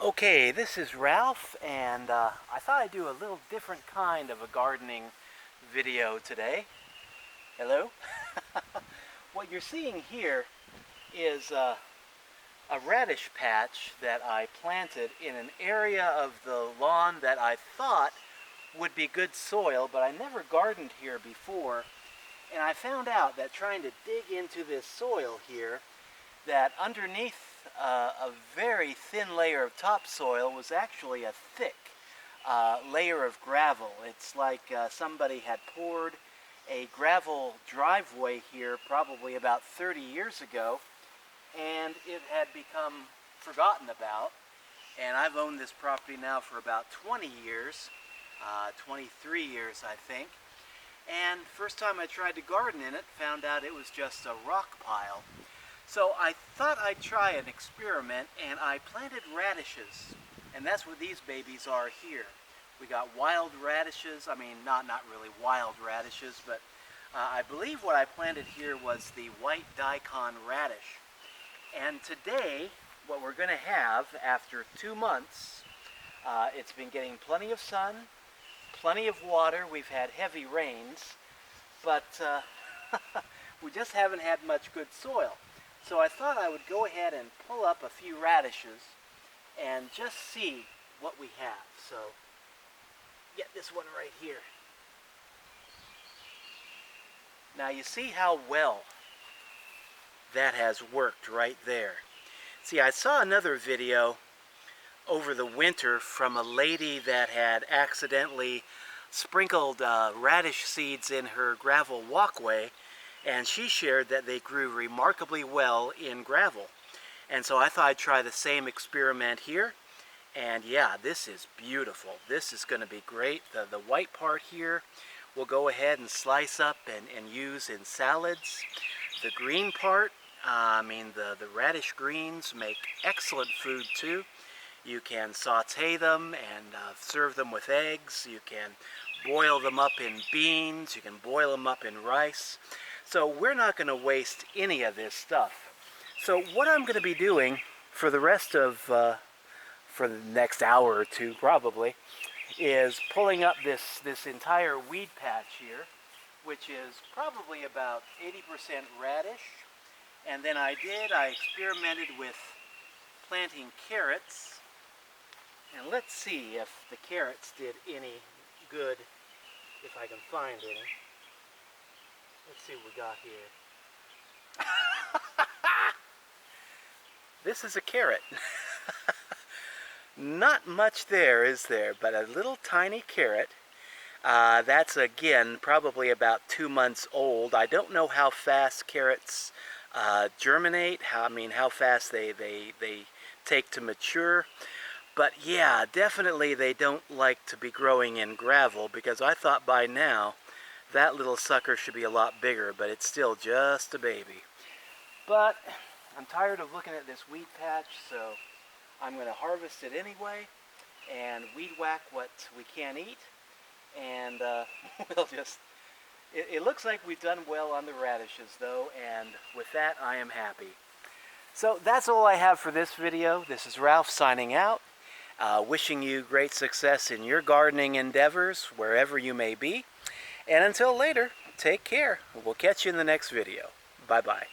Okay, this is Ralph, and I thought I'd do a little different kind of a gardening video today. Hello? What you're seeing here is a radish patch that I planted in an area of the lawn that I thought would be good soil, but I never gardened here before. And I found out that trying to dig into this soil here, that underneath a very thin layer of topsoil was actually a thick layer of gravel. It's like somebody had poured a gravel driveway here probably about 30 years ago, and it had become forgotten about. And I've owned this property now for about 20 years, 23 years I think. And first time I tried to garden in it, found out it was just a rock pile. So I thought I'd try an experiment, and I planted radishes, and that's what these babies are here. We got wild radishes. I mean, not really wild radishes, but I believe what I planted here was the white daikon radish. And today, what we're going to have after 2 months, it's been getting plenty of sun, plenty of water. We've had heavy rains, but we just haven't had much good soil. So I thought I would go ahead and pull up a few radishes and just see what we have. So get this one right here. Now you see how well that has worked right there. See, I saw another video over the winter from a lady that had accidentally sprinkled radish seeds in her gravel walkway, and she shared that they grew remarkably well in gravel. And so I thought I'd try the same experiment here. And yeah, this is beautiful. This is going to be great. The white part here we'll go ahead and slice up and use in salads. The green part, the radish greens make excellent food too. You can saute them and serve them with eggs. You can boil them up in beans. You can boil them up in rice. So we're not going to waste any of this stuff. So what I'm going to be doing for the rest of, for the next hour or two probably, is pulling up this entire weed patch here, which is probably about 80% radish. And then I experimented with planting carrots. And let's see if the carrots did any good, if I can find any. Let's see what we got here. This is a carrot. Not much there, is there? But a little tiny carrot. That's, again, probably about 2 months old. I don't know how fast carrots germinate, how fast they take to mature. But yeah, definitely they don't like to be growing in gravel, because I thought by now that little sucker should be a lot bigger, but it's still just a baby. But I'm tired of looking at this weed patch, so I'm going to harvest it anyway and weed whack what we can eat. And we'll just, it looks like we've done well on the radishes though, and with that I am happy. So that's all I have for this video. This is Ralph signing out, wishing you great success in your gardening endeavors wherever you may be. And until later, take care. We'll catch you in the next video. Bye-bye.